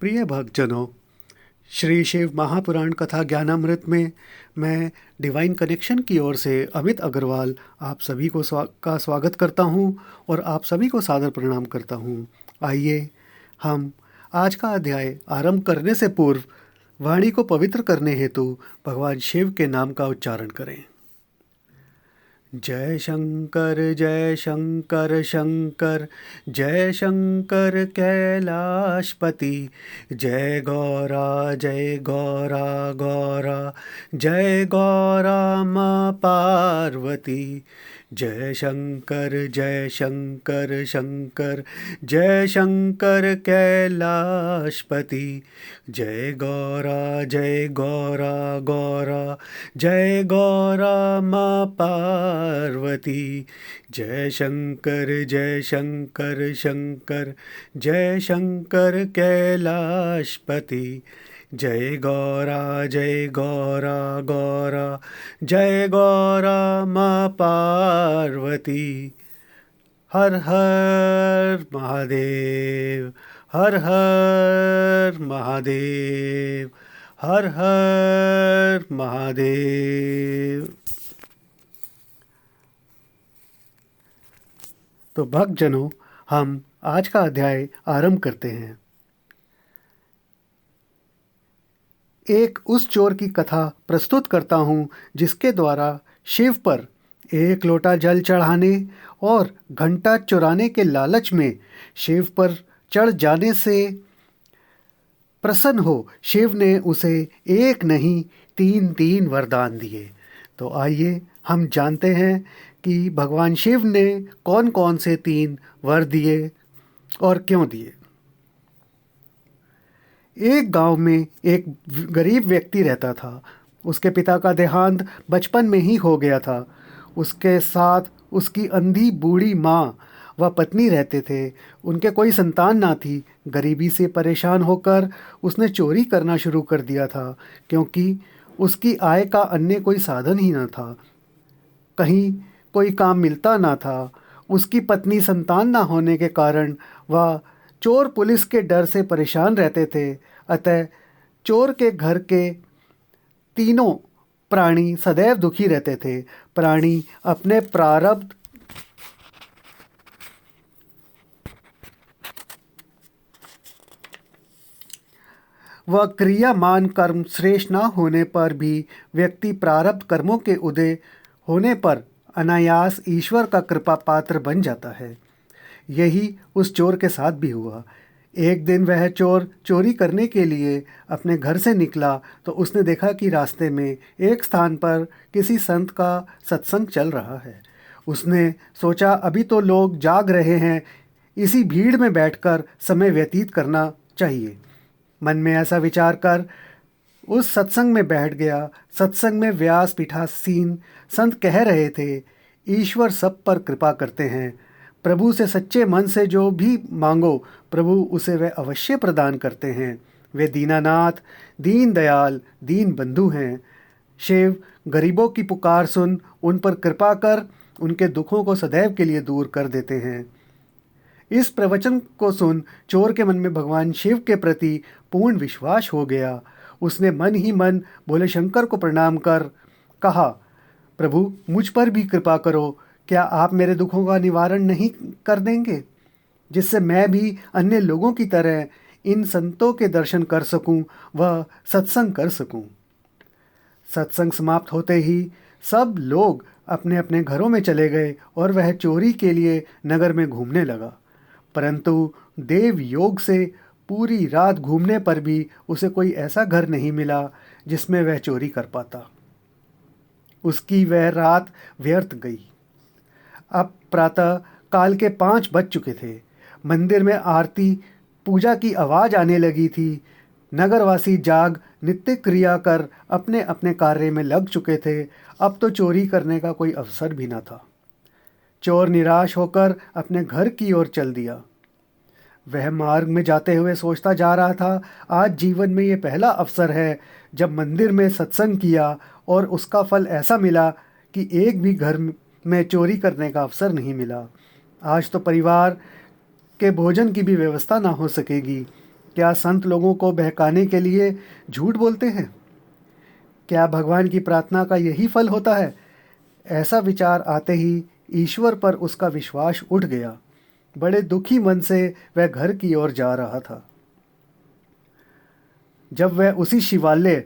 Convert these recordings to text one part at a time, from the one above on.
प्रिय भक्तजनों, श्री शिव महापुराण कथा ज्ञानामृत में मैं डिवाइन कनेक्शन की ओर से अमित अग्रवाल आप सभी को स्वागत करता हूं और आप सभी को सादर प्रणाम करता हूं। आइए हम आज का अध्याय आरंभ करने से पूर्व वाणी को पवित्र करने हेतु भगवान शिव के नाम का उच्चारण करें। जय शंकर शंकर जय शंकर कैलाशपति। जय गौरा गौरा जय गौरा माँ पार्वती। जय शंकर शंकर जय शंकर कैलाशपति। जय गौरा गौरा जय गौरा माँ पार्वती। जय शंकर शंकर जय शंकर कैलाशपति। जय गौरा गौरा जय गौरा माँ पार्वती। हर हर महादेव, हर हर महादेव, हर हर महादेव। तो भक्तजनों, हम आज का अध्याय आरंभ करते हैं। एक उस चोर की कथा प्रस्तुत करता हूँ जिसके द्वारा शिव पर एक लोटा जल चढ़ाने और घंटा चुराने के लालच में शिव पर चढ़ जाने से प्रसन्न हो शिव ने उसे एक नहीं 3 वरदान दिए। तो आइए हम जानते हैं कि भगवान शिव ने कौन कौन से 3 वर दिए और क्यों दिए। एक गांव में एक गरीब व्यक्ति रहता था। उसके पिता का देहांत बचपन में ही हो गया था। उसके साथ उसकी अंधी बूढ़ी माँ व पत्नी रहते थे। उनके कोई संतान ना थी। गरीबी से परेशान होकर उसने चोरी करना शुरू कर दिया था, क्योंकि उसकी आय का अन्य कोई साधन ही न था। कहीं कोई काम मिलता ना था। उसकी पत्नी संतान ना होने के कारण वह चोर पुलिस के डर से परेशान रहते थे। अतः चोर के घर के तीनों प्राणी सदैव दुखी रहते थे। प्राणी अपने प्रारब्ध व क्रियामान कर्म श्रेष्ठ न होने पर भी व्यक्ति प्रारब्ध कर्मों के उदय होने पर अनायास ईश्वर का कृपा पात्र बन जाता है। यही उस चोर के साथ भी हुआ। एक दिन वह चोर चोरी करने के लिए अपने घर से निकला तो उसने देखा कि रास्ते में एक स्थान पर किसी संत का सत्संग चल रहा है। उसने सोचा अभी तो लोग जाग रहे हैं, इसी भीड़ में बैठकर समय व्यतीत करना चाहिए। मन में ऐसा विचार कर उस सत्संग में बैठ गया। सत्संग में व्यास पीठासीन संत कह रहे थे, ईश्वर सब पर कृपा करते हैं। प्रभु से सच्चे मन से जो भी मांगो प्रभु उसे वह अवश्य प्रदान करते हैं। वे दीनानाथ, दीन दयाल, दीन बंधु हैं। शिव गरीबों की पुकार सुन उन पर कृपा कर उनके दुखों को सदैव के लिए दूर कर देते हैं। इस प्रवचन को सुन चोर के मन में भगवान शिव के प्रति पूर्ण विश्वास हो गया। उसने मन ही मन भोले शंकर को प्रणाम कर कहा, प्रभु मुझ पर भी कृपा करो। क्या आप मेरे दुखों का निवारण नहीं कर देंगे, जिससे मैं भी अन्य लोगों की तरह इन संतों के दर्शन कर सकूं व सत्संग कर सकूं। सत्संग समाप्त होते ही सब लोग अपने अपने घरों में चले गए और वह चोरी के लिए नगर में घूमने लगा। परंतु देव योग से पूरी रात घूमने पर भी उसे कोई ऐसा घर नहीं मिला जिसमें वह चोरी कर पाता। उसकी वह रात व्यर्थ गई। अब प्रातः काल के 5 बज चुके थे। मंदिर में आरती पूजा की आवाज़ आने लगी थी। नगरवासी जाग नित्य क्रिया कर अपने अपने कार्य में लग चुके थे। अब तो चोरी करने का कोई अवसर भी न था। चोर निराश होकर अपने घर की ओर चल दिया। वह मार्ग में जाते हुए सोचता जा रहा था, आज जीवन में ये पहला अवसर है जब मंदिर में सत्संग किया और उसका फल ऐसा मिला कि एक भी घर में चोरी करने का अवसर नहीं मिला। आज तो परिवार के भोजन की भी व्यवस्था ना हो सकेगी। क्या संत लोगों को बहकाने के लिए झूठ बोलते हैं? क्या भगवान की प्रार्थना का यही फल होता है? ऐसा विचार आते ही ईश्वर पर उसका विश्वास उठ गया। बड़े दुखी मन से वह घर की ओर जा रहा था। जब वह उसी शिवालय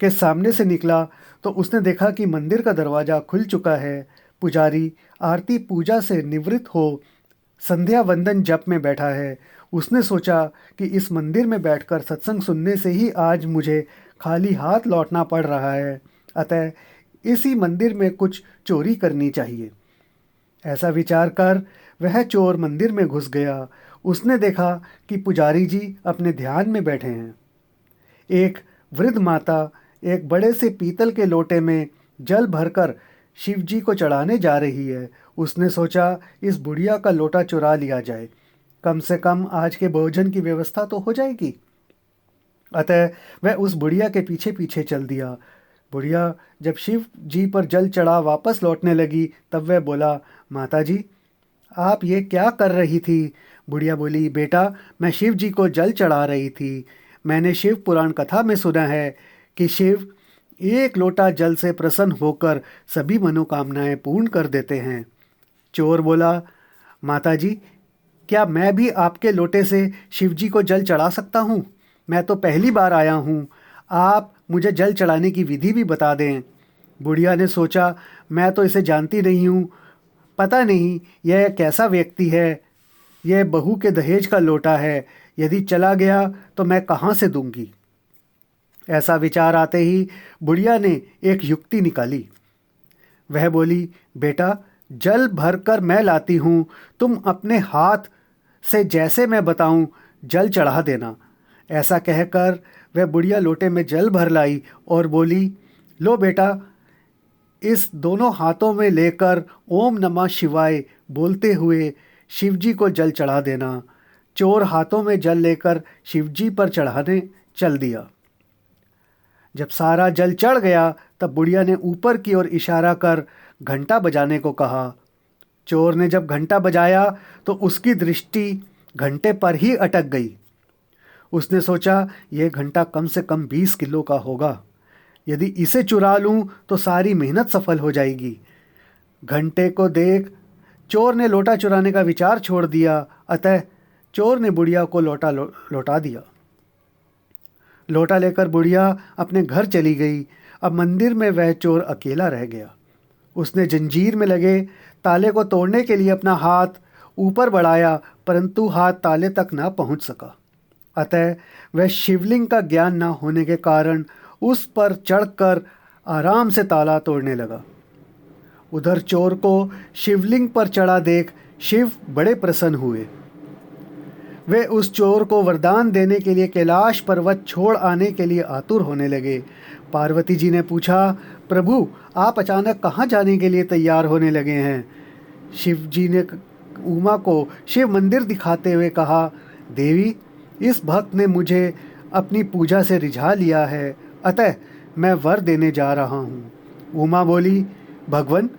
के सामने से निकला तो उसने देखा कि मंदिर का दरवाज़ा खुल चुका है। पुजारी आरती पूजा से निवृत्त हो संध्या वंदन जप में बैठा है। उसने सोचा कि इस मंदिर में बैठकर सत्संग सुनने से ही आज मुझे खाली हाथ लौटना पड़ रहा है, अतः इसी मंदिर में कुछ चोरी करनी चाहिए। ऐसा विचार कर वह चोर मंदिर में घुस गया। उसने देखा कि पुजारी जी अपने ध्यान में बैठे हैं। एक वृद्ध माता एक बड़े से पीतल के लोटे में जल भरकर शिव जी को चढ़ाने जा रही है। उसने सोचा इस बुढ़िया का लोटा चुरा लिया जाए, कम से कम आज के भोजन की व्यवस्था तो हो जाएगी। अतः वह उस बुढ़िया के पीछे पीछे चल दिया। बुढ़िया जब शिव जी पर जल चढ़ा वापस लौटने लगी तब वह बोला, माता जी आप ये क्या कर रही थी? बुढ़िया बोली, बेटा मैं शिव जी को जल चढ़ा रही थी। मैंने शिव पुराण कथा में सुना है कि शिव एक लोटा जल से प्रसन्न होकर सभी मनोकामनाएं पूर्ण कर देते हैं। चोर बोला, माता जी क्या मैं भी आपके लोटे से शिव जी को जल चढ़ा सकता हूँ? मैं तो पहली बार आया हूँ, आप मुझे जल चढ़ाने की विधि भी बता दें। बुढ़िया ने सोचा, मैं तो इसे जानती नहीं हूँ, पता नहीं यह कैसा व्यक्ति है। यह बहू के दहेज का लोटा है, यदि चला गया तो मैं कहाँ से दूंगी। ऐसा विचार आते ही बुढ़िया ने एक युक्ति निकाली। वह बोली, बेटा जल भरकर मैं लाती हूँ, तुम अपने हाथ से जैसे मैं बताऊँ जल चढ़ा देना। ऐसा कहकर वह बुढ़िया लोटे में जल भर लाई और बोली, लो बेटा इस दोनों हाथों में लेकर ओम नमः शिवाय बोलते हुए शिवजी को जल चढ़ा देना। चोर हाथों में जल लेकर शिवजी पर चढ़ाने चल दिया। जब सारा जल चढ़ गया तब बुढ़िया ने ऊपर की ओर इशारा कर घंटा बजाने को कहा। चोर ने जब घंटा बजाया तो उसकी दृष्टि घंटे पर ही अटक गई। उसने सोचा यह घंटा कम से कम 20 किलो का होगा, यदि इसे चुरा लूं तो सारी मेहनत सफल हो जाएगी। घंटे को देख चोर ने लोटा चुराने का विचार छोड़ दिया, अतः चोर ने बुढ़िया को लोटा लौटा दिया। लोटा लेकर बुढ़िया अपने घर चली गई। अब मंदिर में वह चोर अकेला रह गया। उसने जंजीर में लगे ताले को तोड़ने के लिए अपना हाथ ऊपर बढ़ाया, परंतु हाथ ताले तक ना पहुंच सका। अतः वह शिवलिंग का ज्ञान न होने के कारण उस पर चढ़कर आराम से ताला तोड़ने लगा। उधर चोर को शिवलिंग पर चढ़ा देख शिव बड़े प्रसन्न हुए। वे उस चोर को वरदान देने के लिए कैलाश पर्वत छोड़ आने के लिए आतुर होने लगे। पार्वती जी ने पूछा, प्रभु आप अचानक कहाँ जाने के लिए तैयार होने लगे हैं? शिव जी ने उमा को शिव मंदिर दिखाते हुए कहा, देवी इस भक्त ने मुझे अपनी पूजा से रिझा लिया है, अतः मैं वर देने जा रहा हूँ। उमा बोली, भगवन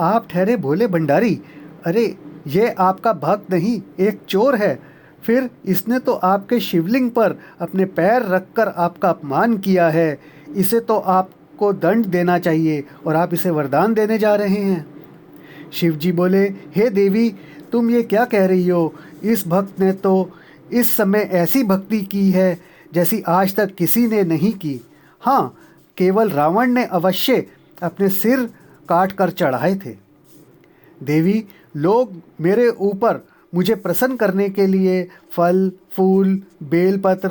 आप ठहरे भोले भंडारी, अरे ये आपका भक्त नहीं एक चोर है। फिर इसने तो आपके शिवलिंग पर अपने पैर रखकर आपका अपमान किया है, इसे तो आपको दंड देना चाहिए और आप इसे वरदान देने जा रहे हैं। शिव जी बोले, हे देवी तुम ये क्या कह रही हो? इस भक्त ने तो इस समय ऐसी भक्ति की है जैसी आज तक किसी ने नहीं की। हाँ, केवल रावण ने अवश्य अपने सिर काट कर चढ़ाए थे। देवी लोग मेरे ऊपर मुझे प्रसन्न करने के लिए फल फूल बेलपत्र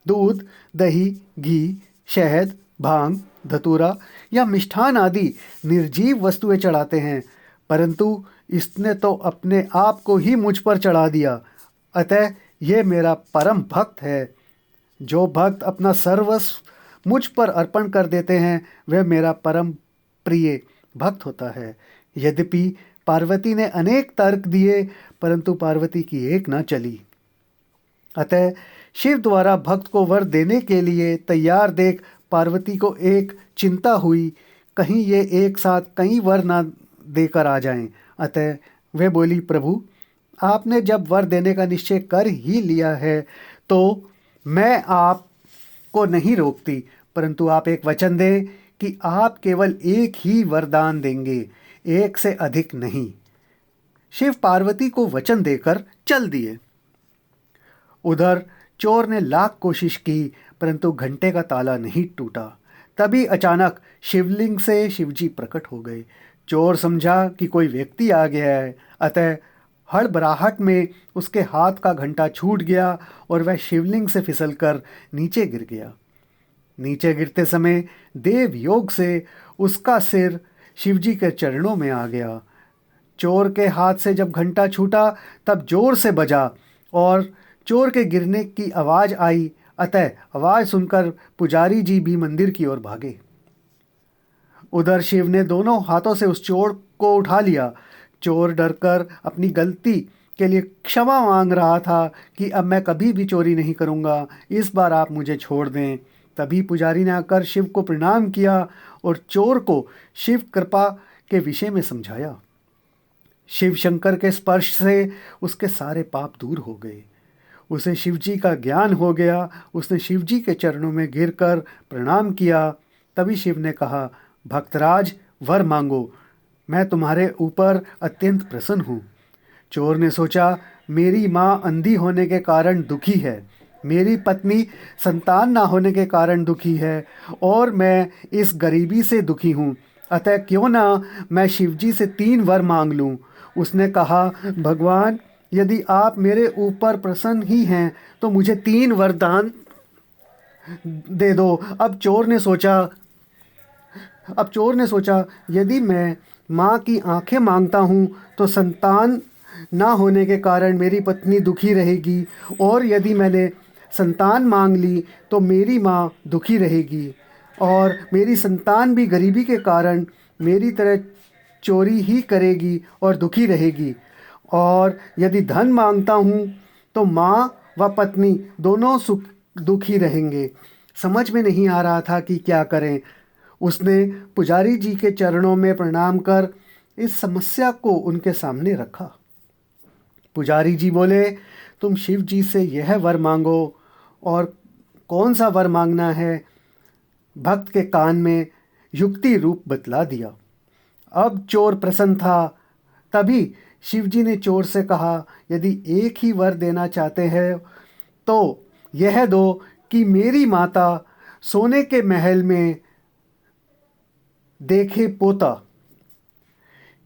दूध दही घी शहद भांग धतूरा या मिष्ठान आदि निर्जीव वस्तुएं चढ़ाते हैं, परंतु इसने तो अपने आप को ही मुझ पर चढ़ा दिया। अतः यह मेरा परम भक्त है। जो भक्त अपना सर्वस्व मुझ पर अर्पण कर देते हैं वह मेरा परम प्रिय भक्त होता है। यद्यपि पार्वती ने अनेक तर्क दिए परंतु पार्वती की एक न चली। अतः शिव द्वारा भक्त को वर देने के लिए तैयार देख पार्वती को एक चिंता हुई, कहीं ये एक साथ कई वर ना देकर आ जाएं। अतः वे बोली, प्रभु आपने जब वर देने का निश्चय कर ही लिया है तो मैं आपको नहीं रोकती, परंतु आप एक वचन दें कि आप केवल एक ही वरदान देंगे, एक से अधिक नहीं। शिव पार्वती को वचन देकर चल दिए। उधर चोर ने लाख कोशिश की, परंतु घंटे का ताला नहीं टूटा। तभी अचानक शिवलिंग से शिवजी प्रकट हो गए। चोर समझा कि कोई व्यक्ति आ गया है, अतः हड़बड़ाहट में उसके हाथ का घंटा छूट गया और वह शिवलिंग से फिसलकर नीचे गिर गया। नीचे गिरते समय देव योग से उसका सिर शिवजी के चरणों में आ गया। चोर के हाथ से जब घंटा छूटा तब जोर से बजा और चोर के गिरने की आवाज़ आई, अतः आवाज़ सुनकर पुजारी जी भी मंदिर की ओर भागे। उधर शिव ने दोनों हाथों से उस चोर को उठा लिया। चोर डरकर अपनी गलती के लिए क्षमा मांग रहा था कि अब मैं कभी भी चोरी नहीं करूँगा, इस बार आप मुझे छोड़ दें। तभी पुजारी ने आकर शिव को प्रणाम किया और चोर को शिव कृपा के विषय में समझाया। शिव शंकर के स्पर्श से उसके सारे पाप दूर हो गए। उसे शिवजी का ज्ञान हो गया। उसने शिवजी के चरणों में गिरकर प्रणाम किया। तभी शिव ने कहा, भक्तराज वर मांगो, मैं तुम्हारे ऊपर अत्यंत प्रसन्न हूँ। चोर ने सोचा, मेरी माँ अंधी होने के कारण दुखी है, मेरी पत्नी संतान ना होने के कारण दुखी है और मैं इस गरीबी से दुखी हूँ, अतः क्यों ना मैं शिवजी से 3 वर मांग लूँ। उसने कहा, भगवान यदि आप मेरे ऊपर प्रसन्न ही हैं तो मुझे 3 वरदान दे दो। अब चोर ने सोचा यदि मैं माँ की आंखें मांगता हूँ तो संतान ना होने के कारण मेरी पत्नी दुखी रहेगी, और यदि मैंने संतान मांग ली तो मेरी माँ दुखी रहेगी, और मेरी संतान भी गरीबी के कारण मेरी तरह चोरी ही करेगी और दुखी रहेगी, और यदि धन मांगता हूँ तो माँ व पत्नी दोनों दुखी रहेंगे। समझ में नहीं आ रहा था कि क्या करें। उसने पुजारी जी के चरणों में प्रणाम कर इस समस्या को उनके सामने रखा। पुजारी जी बोले, तुम शिव जी से यह वर मांगो। और कौन सा वर मांगना है, भक्त के कान में युक्ति रूप बतला दिया। अब चोर प्रसन्न था। तभी शिवजी ने चोर से कहा, यदि एक ही वर देना चाहते हैं तो यह दो कि मेरी माता सोने के महल में देखे पोता।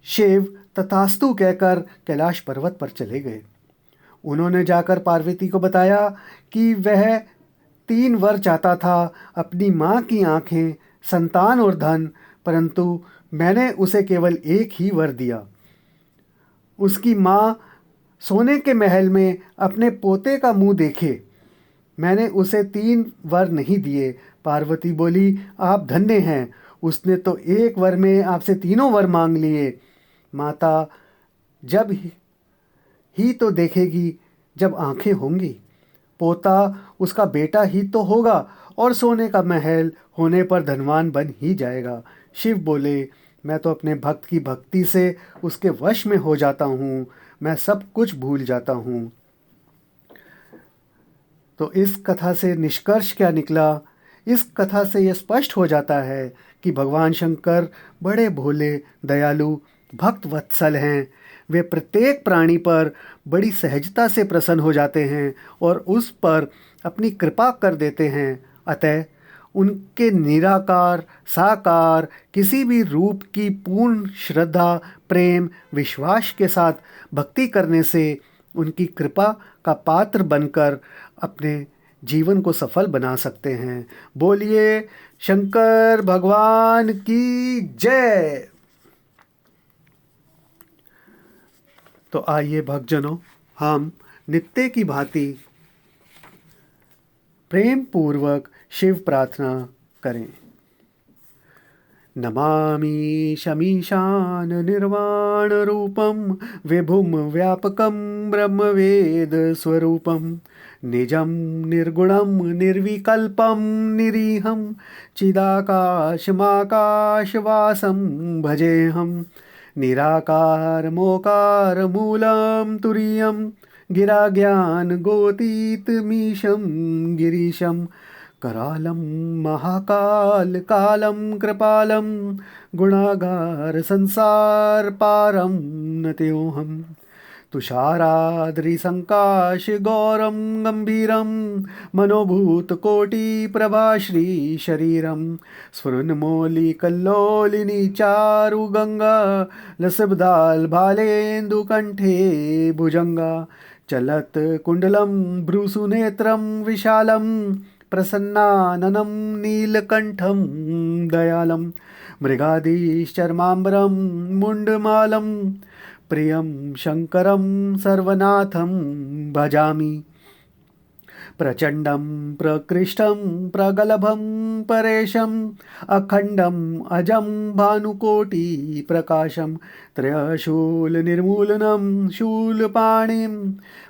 शिव तथास्तु कहकर कैलाश पर्वत पर चले गए। उन्होंने जाकर पार्वती को बताया कि वह 3 वर चाहता था, अपनी माँ की आंखें, संतान और धन, परंतु मैंने उसे केवल एक ही वर दिया। उसकी माँ सोने के महल में अपने पोते का मुंह देखे, मैंने उसे 3 वर नहीं दिए। पार्वती बोली, आप धन्य हैं, उसने तो 1 वर में आपसे 3 वर मांग लिए। माता जब ही तो देखेगी जब आंखें होंगी, पोता उसका बेटा ही तो होगा और सोने का महल होने पर धनवान बन ही जाएगा। शिव बोले, मैं तो अपने भक्त की भक्ति से उसके वश में हो जाता हूँ, मैं सब कुछ भूल जाता हूँ। तो इस कथा से निष्कर्ष क्या निकला? इस कथा से यह स्पष्ट हो जाता है कि भगवान शंकर बड़े भोले, दयालु, भक्त वत्सल हैं। वे प्रत्येक प्राणी पर बड़ी सहजता से प्रसन्न हो जाते हैं और उस पर अपनी कृपा कर देते हैं। अतः उनके निराकार, साकार, किसी भी रूप की पूर्ण श्रद्धा, प्रेम, विश्वास के साथ भक्ति करने से उनकी कृपा का पात्र बनकर अपने जीवन को सफल बना सकते हैं। बोलिए शंकर भगवान की जय। तो आइए भक्तजनों, हम नित्य की भांति प्रेम पूर्वक शिव प्रार्थना करें। नमामि शमीशान निर्वाण रूपम विभुम व्यापकम ब्रह्मवेद स्वरूपम निजं निर्गुणं निर्विकल्पं निरीहं चिदाकाशमाकाशवासं भजेऽहं निराकारमोकारमूलं तुरीयं गिरा ज्ञान गोतीतमीशं गिरीशं करालं महाकाल कालं कृपालं गुणागार संसार पारं नतोऽहम् तुषाराद्रिसङ्काशगौरं गम्भीरं मनोभूतकोटिप्रभाश्रीशरीरं स्फुरन्मौलिकल्लोलिनी चारुगङ्गा लसब्दाल्भालेन्दुकण्ठे भुजङ्गा चलत्कुण्डलं भ्रूसुनेत्रं विशालं प्रसन्नाननं नीलकण्ठं दयालं मृगादिश्चर्माम्बरं मुण्डमालं प्रियं शङ्करं सर्वनाथं भजामि प्रचण्डं प्रकृष्टं प्रगलभं परेशम् अखण्डम् अजं भानुकोटिप्रकाशं त्रयशूलनिर्मूलनं शूलपाणिं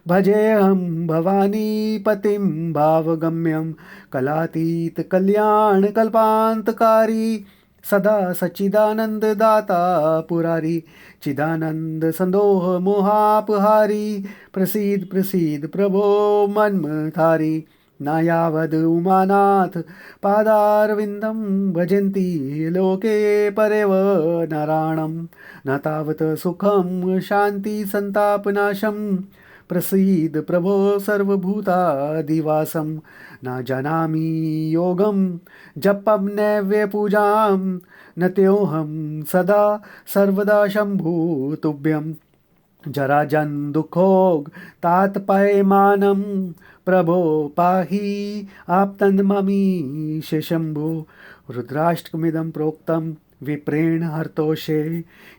भजेऽहं भवानीपतिं भावगम्यं कलातीतकल्याणकल्पान्तकारी सदा सच्चिदानन्ददाता पुरारी चिदानंद संदोह मोहापहारी प्रसीद प्रसीद प्रभो मन्मथारी नायावद् उमानाथ पादारविन्दं भजन्ति लोके परेव नारायणं न तावत् सुखं शान्ति संतापनाशं प्रसीद प्रभो सर्वभूतादिवासं न जानामि योगं जपं नैव पूजां न त्योऽहं सदा सर्वदा शम्भो तुभ्यं जराजन्धुखोग तातपयमानं प्रभो पाहि आप्तन्ममीश शम्भो रुद्राष्टकमिदं प्रोक्तं विप्रेण हर्तोषे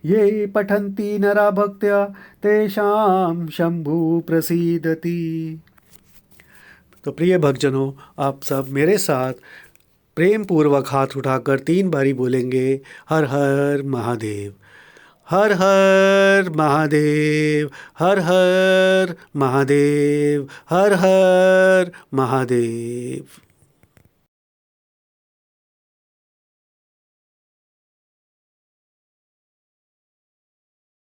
ये पठन्ति नरा भक्त्या तेषां शंभु प्रसीदति। तो प्रिय भक्तजनों, आप सब मेरे साथ प्रेम पूर्वक हाथ उठाकर 3 बारी बोलेंगे हर हर महादेव, हर हर महादेव, हर हर महादेव, हर हर महादेव।